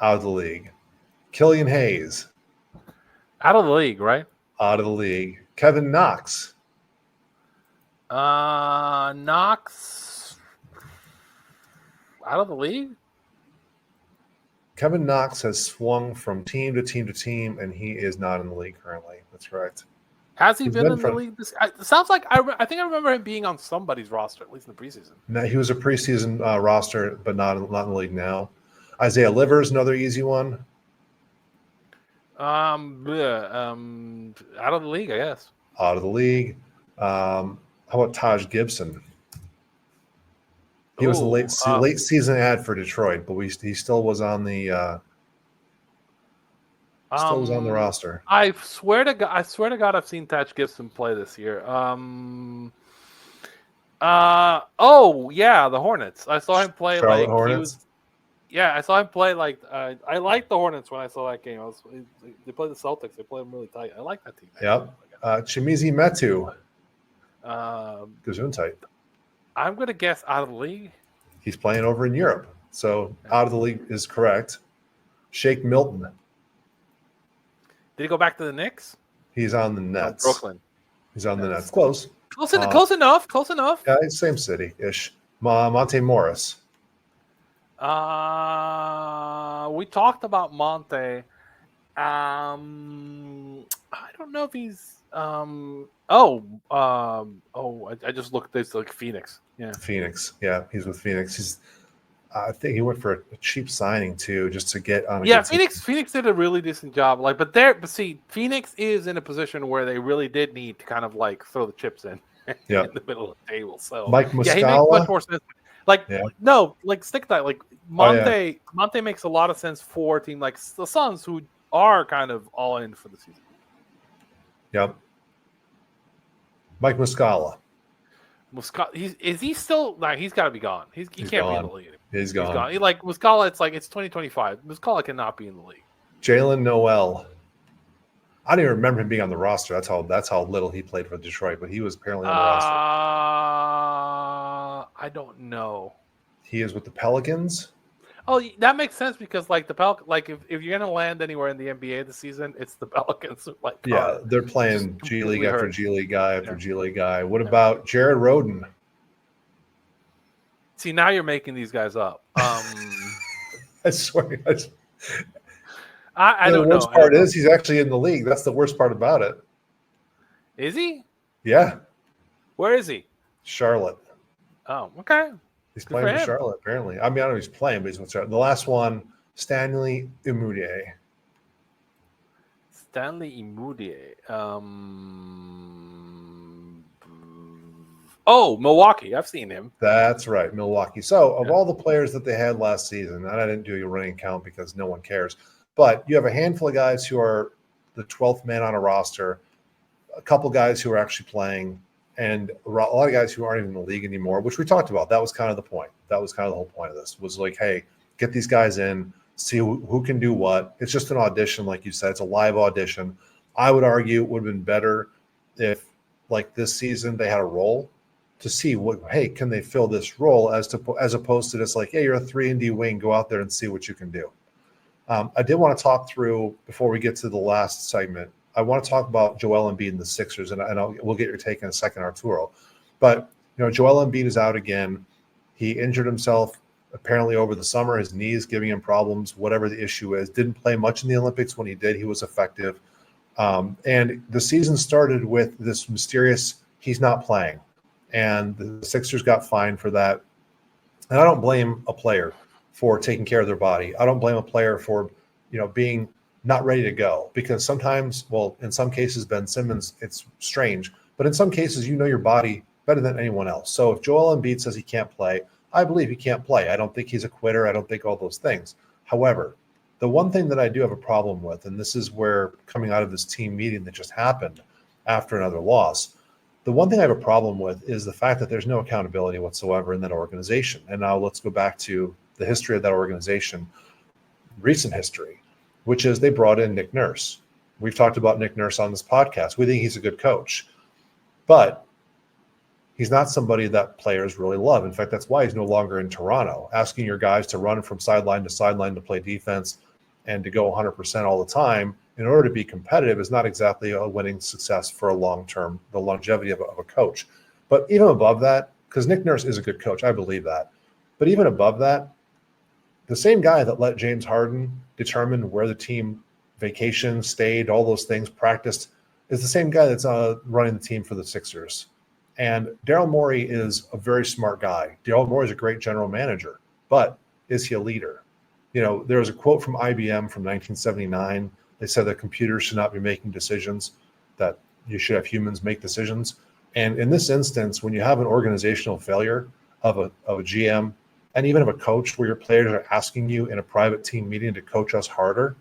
Out of the league. Killian Hayes. Out of the league, right? Out of the league. Kevin Knox. Knox. Out of the league? Kevin Knox has swung from team to team to team, and he is not in the league currently. That's correct. Has he been in the league? It sounds like I think I remember him being on somebody's roster, at least in the preseason. No, he was a preseason roster, but not in the league now. Isaiah Livers, another easy one. Out of the league, I guess. Out of the league. How about Taj Gibson? He was a late season ad for Detroit, but he still was on the roster. I swear to God, I've seen Taj Gibson play this year. The Hornets. I saw him play Charlotte Hornets. I saw him play I liked the Hornets when I saw that game. They played the Celtics. They played them really tight. I like that team. Yep. Chimizi Metu. Gesundheit. I'm gonna guess out of the league. He's playing over in Europe, so out of the league is correct. Shake Milton. Did he go back to the Knicks? He's on the Nets. Brooklyn. He's on the Nets. Close enough. Yeah, same city-ish. Monte Morris. We talked about Monte. I don't know if he's. I just looked. It's like Phoenix. Yeah, Phoenix. Yeah, he's with Phoenix. I think he went for a cheap signing too, just to get on. Phoenix did a really decent job. But Phoenix is in a position where they really did need to kind of throw the chips in the middle of the table. So Mike Muscala, he makes much more sense. Stick that. Monte makes a lot of sense for a team like the Suns, who are kind of all in for the season. Yep. Mike Muscala. Is he still? He's got to be gone. He can't be in the league anymore. He's gone. Muscala, it's 2025. Muscala cannot be in the league. Jalen Noel. I don't even remember him being on the roster. That's how little he played for Detroit, but he was apparently on the roster. I don't know. He is with the Pelicans. Oh, that makes sense because the Pelicans, if you're gonna land anywhere in the NBA this season, it's the Pelicans. They're playing G League after G League guy after G League guy. What about Jared Rhoden? See, now you're making these guys up. I swear. I don't know. The worst part is he's actually in the league. That's the worst part about it. Is he? Yeah. Where is he? Charlotte. Oh, okay. He's playing for Charlotte, apparently. I mean, I don't know if he's playing, but he's with Charlotte. The last one, Stanley Umudier. Milwaukee. I've seen him. That's right, Milwaukee. So, of all the players that they had last season, and I didn't do a running count because no one cares, but you have a handful of guys who are the 12th man on a roster, a couple guys who are actually playing, and a lot of guys who aren't even in the league anymore, which we talked about. That was kind of the point. That was kind of the whole point of this, was hey, get these guys in, see who can do what. It's just an audition, like you said. It's a live audition. I would argue it would have been better if, this season, they had a role to see can they fill this role as opposed to just you're a 3-and-D wing, go out there and see what you can do. I did want to talk through, before we get to the last segment, I want to talk about Joel Embiid and the Sixers, and we'll get your take in a second, Arturo. But, Joel Embiid is out again. He injured himself apparently over the summer. His knees giving him problems, whatever the issue is. Didn't play much in the Olympics. When he did, he was effective. And the season started with this mysterious, he's not playing. And the Sixers got fined for that. And I don't blame a player for taking care of their body. I don't blame a player for, being not ready to go. Because sometimes, well, in some cases, Ben Simmons, it's strange, but in some cases, you know your body better than anyone else. So if Joel Embiid says he can't play, I believe he can't play. I don't think he's a quitter. I don't think all those things. However, the one thing that I do have a problem with, and this is where coming out of this team meeting that just happened after another loss, the one thing I have a problem with is the fact that there's no accountability whatsoever in that organization. And now let's go back to the history of that organization, recent history, which is they brought in Nick Nurse. We've talked about Nick Nurse on this podcast. We think he's a good coach, but he's not somebody that players really love. In fact, that's why he's no longer in Toronto. Asking your guys to run from sideline to play defense and to go 100% all the time in order to be competitive is not exactly a winning success for the longevity of a coach. But even above that, because Nick Nurse is a good coach, I believe that. But even above that, the same guy that let James Harden determine where the team vacationed, stayed, all those things, practiced, is the same guy that's running the team for the Sixers. And Daryl Morey is a very smart guy. Daryl Morey is a great general manager, but is he a leader? You know, there was a quote from IBM from 1979. They said that computers should not be making decisions, that you should have humans make decisions. And in this instance, when you have an organizational failure of a GM and even of a coach where your players are asking you in a private team meeting to coach us harder,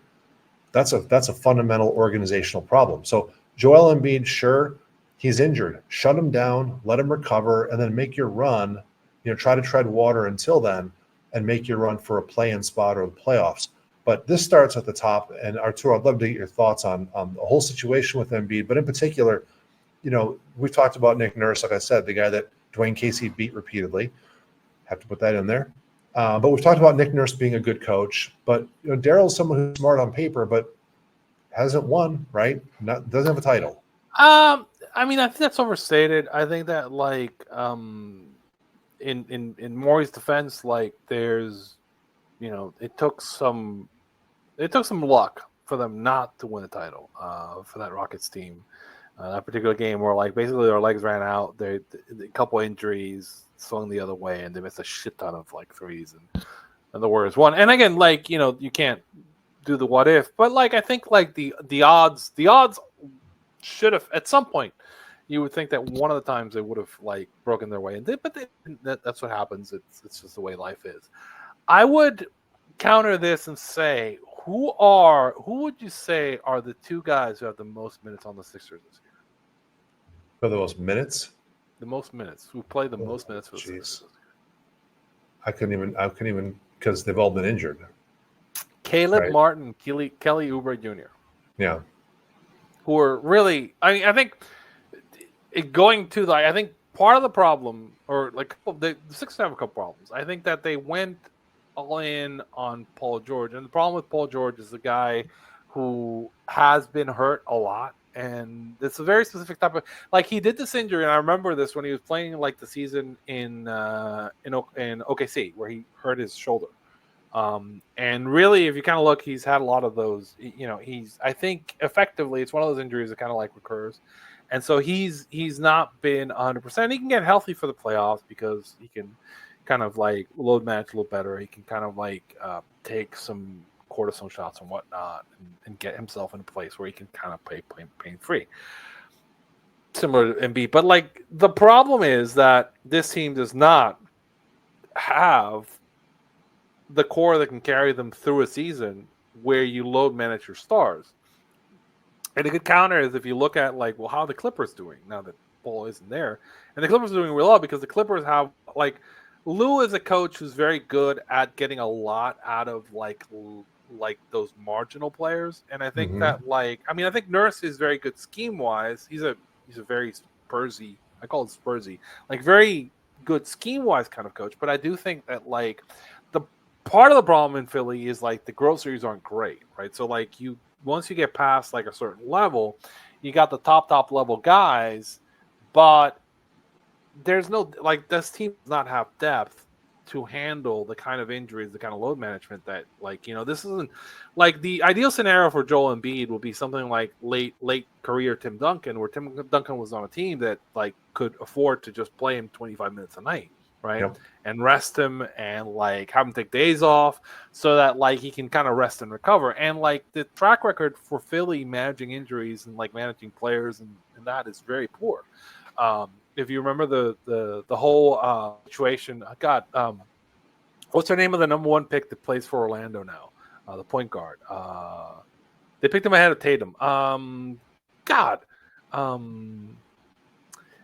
that's a fundamental organizational problem. So Joel Embiid, sure, he's injured. Shut him down, let him recover, and then make your run. You know, try to tread water until then and make your run for a play-in spot or the playoffs. But this starts at the top. And Arturo, I'd love to get your thoughts on the whole situation with Embiid, but in particular, you know, we've talked about Nick Nurse, like I said, the guy that Dwayne Casey beat repeatedly. Have to put that in there. But we've talked about Nick Nurse being a good coach. But you know, Daryl's someone who's smart on paper, but hasn't won, right? Doesn't have a title. I mean, I think that's overstated. I think that in Morey's defense, like there's, you know, it took some luck for them not to win the title for that Rockets team. That particular game where like basically their legs ran out, a couple injuries swung the other way, and they missed a shit ton of like threes, and the Warriors won. And again, like, you know, you can't do the what if, but like I think like the odds should have at some point. You would think that one of the times they would have like broken their way, and that's what happens. It's just the way life is. I would counter this and say, who would you say are the two guys who have the most minutes on the Sixers this year? For the most minutes? The most minutes. Who played the most minutes for the Sixers? I couldn't even because they've all been injured. Caleb Martin, Kelly Oubre Jr. Yeah. Who are really, I mean, I think I think part of the problem, or like the Sixers have a couple problems. I think that they went all in on Paul George, and the problem with Paul George is the guy who has been hurt a lot, and it's a very specific type of, like, he did this injury, and I remember this when he was playing like the season in OKC where he hurt his shoulder. And really, if you kind of look, he's had a lot of those. You know, I think effectively it's one of those injuries that kind of like recurs, and so he's not been 100%. He can get healthy for the playoffs because he can kind of like load manage a little better. He can kind of like take some cortisone shots and whatnot, and get himself in a place where he can kind of play pain free, similar to Embiid. But like the problem is that this team does not have the core that can carry them through a season where you load manage your stars. And a good counter is if you look at like, well, how are the Clippers doing now that Paul isn't there? And the Clippers are doing really well because the Clippers have like, Lou is a coach who's very good at getting a lot out of like those marginal players. And I think that like, I mean, I think Nurse is very good scheme wise. He's a very Spursy, I call it Spursy, like very good scheme wise kind of coach. But I do think that like the part of the problem in Philly is like the groceries aren't great, right? So like once you get past like a certain level, you got the top level guys, but there's no, like, this team does not have depth to handle the kind of injuries, the kind of load management that, like, you know, this isn't like the ideal scenario for Joel Embiid will be something like late career Tim Duncan, where Tim Duncan was on a team that like could afford to just play him 25 minutes a night, right? Yep. And rest him and like have him take days off so that like he can kind of rest and recover. And like the track record for Philly managing injuries and like managing players and that is very poor. If you remember the whole situation, God, what's her name of the number 1 pick that plays for Orlando now? The point guard. They picked him ahead of Tatum.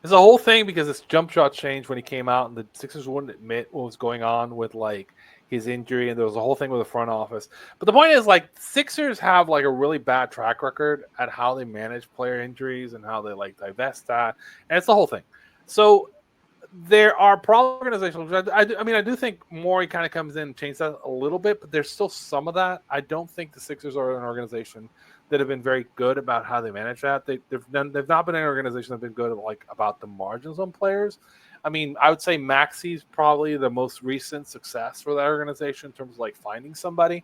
It's a whole thing because his jump shot changed when he came out, and the Sixers wouldn't admit what was going on with like his injury, and there was a whole thing with the front office. But the point is, like, Sixers have like a really bad track record at how they manage player injuries and how they like divest that, and it's the whole thing. So there are probably organizations. I mean, I do think Morey kind of comes in and changes that a little bit, but there's still some of that. I don't think the Sixers are an organization that have been very good about how they manage that. They've not been an organization that's been good at, like, about the margins on players. I mean, I would say Maxi's probably the most recent success for that organization in terms of like finding somebody.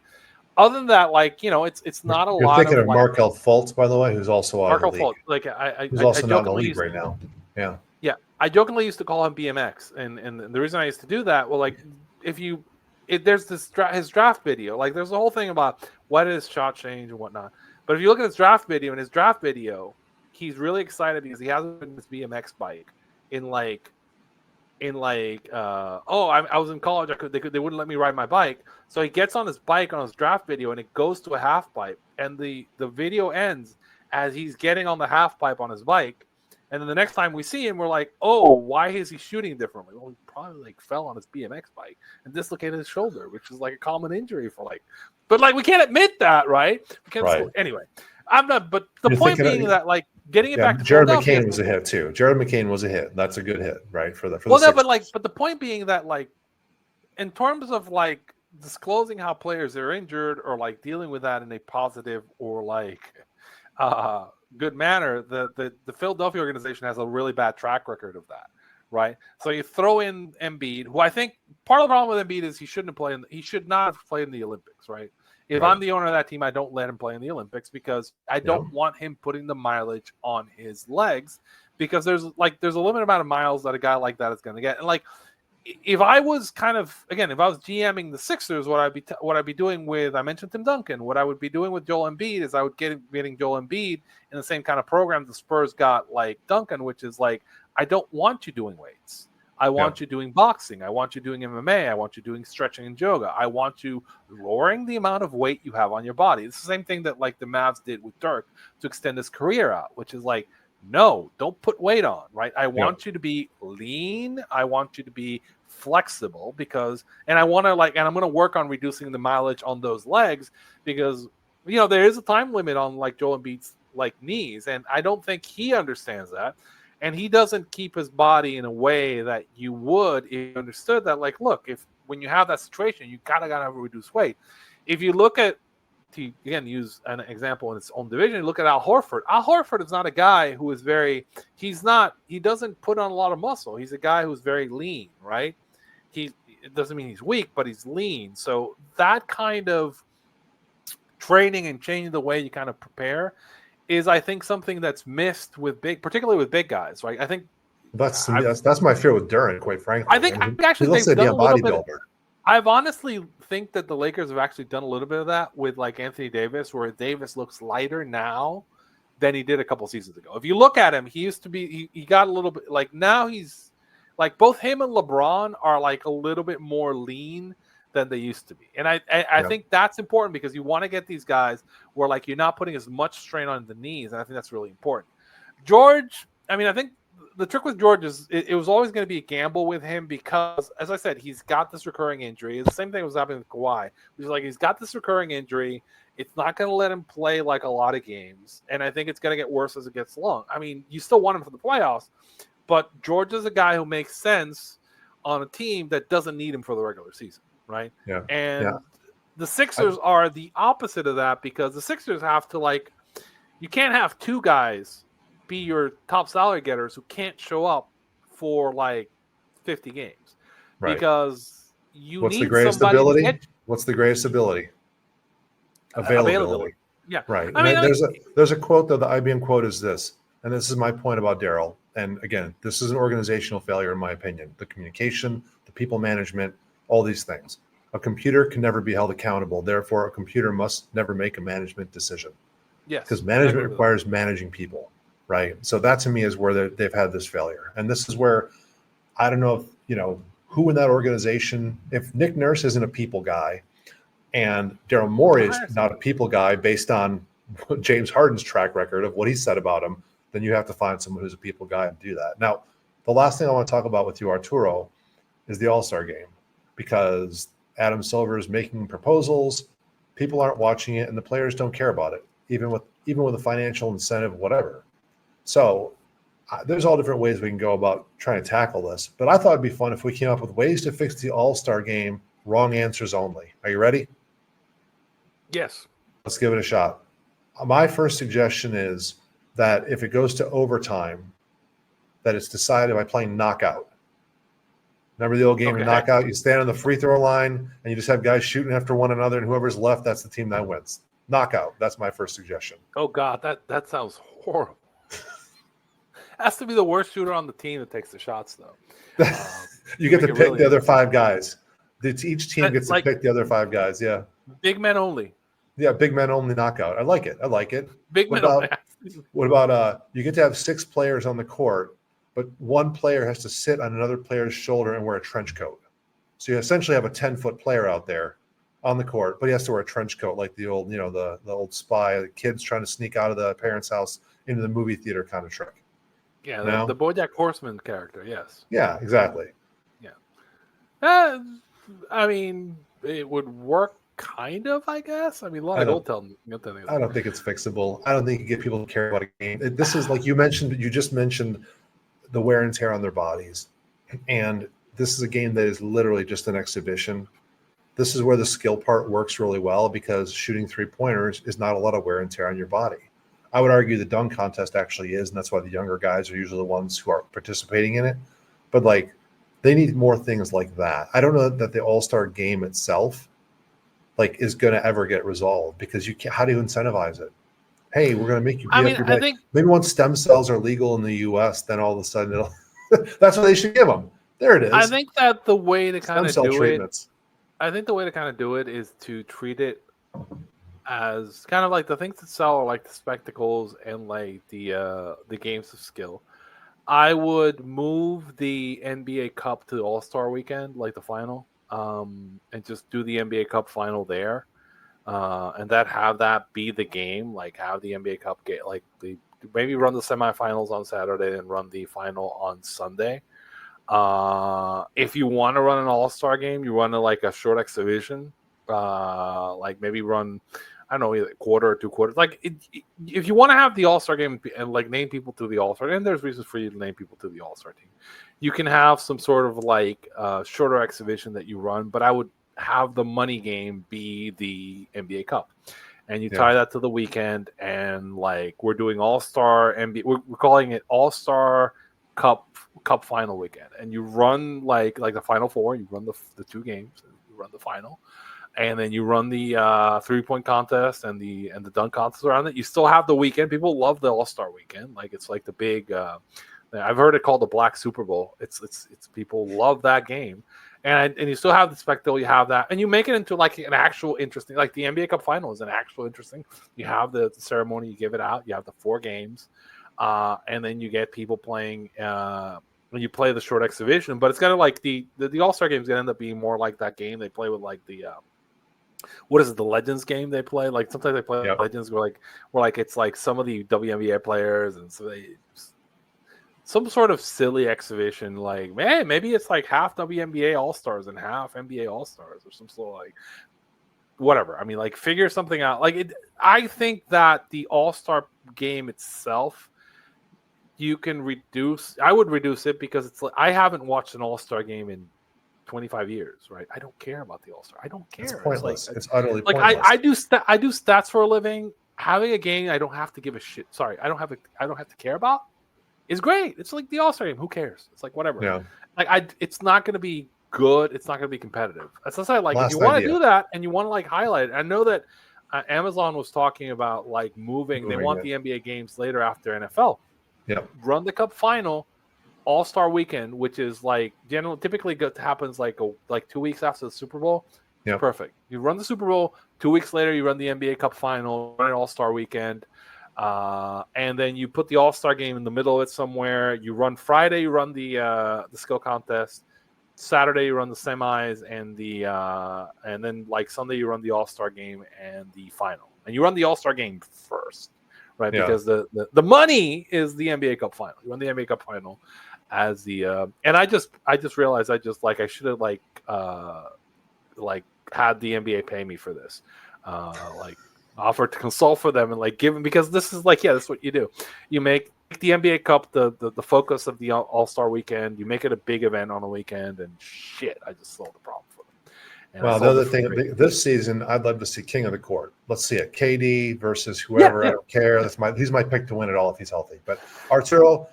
Other than that, like, you know, it's not a lot. You're thinking of like, Markelle Fultz, by the way, who's also out of the league. Fultz, like who's also not in the league right now. Yeah. Yeah, I jokingly used to call him BMX, and the reason I used to do that, well, like, there's this his draft video, like, there's a whole thing about what is shot change and whatnot. But if you look at his draft video, he's really excited because he has this BMX bike I was in college. They wouldn't let me ride my bike, so he gets on his bike on his draft video, and it goes to a half pipe, and the video ends as he's getting on the half pipe on his bike. And then the next time we see him, we're like, oh, why is he shooting differently? Well, he probably like fell on his BMX bike and dislocated his shoulder, which is like a common injury for like. But like we can't admit that, right? Anyway, I'm not. But the point being that like getting it back to Jared McCain was a hit too. Jared McCain was a hit. That's a good hit, right? For the but the point being that like in terms of like disclosing how players are injured or like dealing with that in a positive or like good manner, the Philadelphia organization has a really bad track record of that, right? So you throw in Embiid, who I think part of the problem with Embiid is he should not have played in the Olympics, right? If I'm the owner of that team, I don't let him play in the Olympics because I don't want him putting the mileage on his legs, because there's a limited amount of miles that a guy like that is going to get. And like, if I was GMing the Sixers, what I'd be doing with, I mentioned Tim Duncan, what I would be doing with Joel Embiid is I would getting Joel Embiid in the same kind of program the Spurs got like Duncan, which is like, I don't want you doing weights. I want you doing boxing. I want you doing MMA. I want you doing stretching and yoga. I want you lowering the amount of weight you have on your body. It's the same thing that like the Mavs did with Dirk to extend his career out, which is like, no, don't put weight on, right? I want you to be lean. I want you to be flexible and I'm going to work on reducing the mileage on those legs because, you know, there is a time limit on like Joel Embiid's like knees. And I don't think he understands that. And he doesn't keep his body in a way that you would if you understood that, like, look, when you have that situation, you gotta reduce weight. If you look at, to again use an example in its own division, look at Al Horford. Al Horford is not a guy who is he doesn't put on a lot of muscle. He's a guy who's very lean, right? It doesn't mean he's weak, but he's lean. So that kind of training and changing the way you kind of prepare is, I think, something that's missed particularly with big guys, right? I think that's my fear with Duren, quite frankly. I think actually they've done a little bit. I've honestly think that the Lakers have actually done a little bit of that with like Anthony Davis, where Davis looks lighter now than he did a couple seasons ago. If you look at him, he used to be he got a little bit like, now he's like, both him and LeBron are like a little bit more lean than they used to be. And I think that's important because you want to get these guys where like you're not putting as much strain on the knees. And I think that's really important. George, I mean, I think the trick with George is it was always going to be a gamble with him because, as I said, he's got this recurring injury. The same thing was happening with Kawhi. He's like, he's got this recurring injury. It's not going to let him play like a lot of games. And I think it's going to get worse as it gets along. I mean, you still want him for the playoffs, but George is a guy who makes sense on a team that doesn't need him for the regular season. Right. Yeah. And the Sixers are the opposite of that because the Sixers have to, like, you can't have two guys be your top salary getters who can't show up for like 50 games. Right. Because What's the greatest ability? What's the greatest ability? Availability. Yeah. Right. I mean, there's a quote, though. The IBM quote is this, and this is my point about Daryl. And again, this is an organizational failure, in my opinion. The communication, the people management, all these things. A computer can never be held accountable. Therefore, a computer must never make a management decision. Yes. Because management requires managing people, right? So that to me is where they've had this failure. And this is where I don't know if, who in that organization, if Nick Nurse isn't a people guy and Daryl Morey is not a people guy based on James Harden's track record of what he said about him, then you have to find someone who's a people guy and do that. Now, the last thing I want to talk about with you, Arturo, is the All-Star game, because Adam Silver is making proposals, people aren't watching it, and the players don't care about it, even with a financial incentive, whatever. So there's all different ways we can go about trying to tackle this, but I thought it'd be fun if we came up with ways to fix the All-Star game, wrong answers only. Are you ready? Yes. Let's give it a shot. My first suggestion is that if it goes to overtime, that it's decided by playing knockout. Remember the old game of knockout? You stand on the free throw line and you just have guys shooting after one another, and whoever's left, that's the team that wins. Knockout. That's my first suggestion. Oh, God, that sounds horrible. Has to be the worst shooter on the team that takes the shots, though. You get to pick the other five guys. Each team gets to pick the other five guys, yeah. Big men only. Yeah, big men only knockout. I like it. Big men only. What about you get to have 6 players on the court, but one player has to sit on another player's shoulder and wear a trench coat. So you essentially have a 10-foot player out there on the court, but he has to wear a trench coat like the old, the old spy, the kids trying to sneak out of the parents' house into the movie theater kind of trick. Yeah, the BoJack Horseman character, yes. Yeah, exactly. Yeah. I mean, it would work kind of, I guess. I mean, a lot of goaltending. I don't think it's fixable. I don't think you get people to care about a game. This is like you just mentioned the wear and tear on their bodies. And this is a game that is literally just an exhibition. This is where the skill part works really well, because shooting 3-pointers is not a lot of wear and tear on your body. I would argue the dunk contest actually is, and that's why the younger guys are usually the ones who are participating in it. But they need more things like that. I don't know that the All-Star game itself is going to ever get resolved, because you can't. How do you incentivize it? Hey, we're going to make you. I think maybe once stem cells are legal in the U.S., then all of a sudden it'll. That's what they should give them. There it is. I think that the way to kind of do it. I think the way to kind of do it is to treat it as kind of like the things that sell are like the spectacles and like the games of skill. I would move the NBA Cup to the All-Star weekend, like the final, and just do the NBA Cup final there, and have that be the game. Like have the NBA Cup game, maybe run the semifinals on Saturday and run the final on Sunday. If you want to run an All-Star game, you run a short exhibition, maybe run, I don't know, either quarter or 2 quarters. If you want to have the All-Star game and name people to the All-Star, and there's reasons for you to name people to the All-Star team, you can have some sort of shorter exhibition that you run. But I would have the money game be the NBA Cup, and you tie that to the weekend, and we're doing All-Star NBA. We're calling it All-Star Cup final weekend, and you run like the Final Four. You run the 2 games, and you run the final. And then you run the 3-point contest and the dunk contest around it. You still have the weekend. People love the All-Star weekend. It's like the big. I've heard it called the Black Super Bowl. It's people love that game, and you still have the spectacle. You have that, and you make it into an actual interesting. Like the NBA Cup final is an actual interesting. You have the ceremony. You give it out. You have the 4 games, and then you get people playing. When you play the short exhibition, but it's kind of the All-Star game is gonna end up being more like that game they play with the. What is it? The Legends game they play? Sometimes they play Legends where it's some of the WNBA players, and so some sort of silly exhibition. Maybe it's half WNBA All-Stars and half NBA All-Stars, or some sort of whatever. I mean, figure something out. I think that the All-Star game itself, you can reduce. I would reduce it because it's I haven't watched an All-Star game in 25 years, right? I don't care about the All-Star. I don't care. It's pointless. It's utterly pointless. I do stats for a living. Having a game I don't have to give a shit. Sorry, I don't have to care about is great. It's like the All-Star game. Who cares? It's whatever. Yeah. It's not going to be good. It's not going to be competitive. That's what I say. If you want to do that and you want to highlight it, I know that Amazon was talking about moving. They want the NBA games later after NFL. run the Cup final, All-Star weekend, which is like typically happens like 2 weeks after the Super Bowl. Yep. Perfect. You run the Super Bowl, 2 weeks later you run the NBA Cup final, run an All-Star weekend, and then you put the All-Star game in the middle of it somewhere. You run Friday, you run the skill contest. Saturday you run the semis and then like Sunday you run the All-Star game and the final. And you run the All-Star game first, right? Yeah. Because the money is the NBA Cup final. You run the NBA Cup final as the and I just realized I should have had the NBA pay me for this. Offered to consult for them and give them, because this is this is what you do. You make the NBA Cup the focus of the All-Star weekend. You make it a big event on the weekend, and shit, I just solved the problem for them. And well, the other thing this season, I'd love to see King of the Court. Let's see it, Cade versus whoever. I don't care. He's my pick to win it all if he's healthy. But Arturo,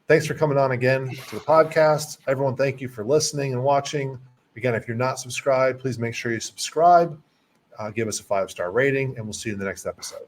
thanks for coming on again to the podcast. Everyone, thank you for listening and watching. Again, if you're not subscribed, please make sure you subscribe. Give us a 5-star rating, and we'll see you in the next episode.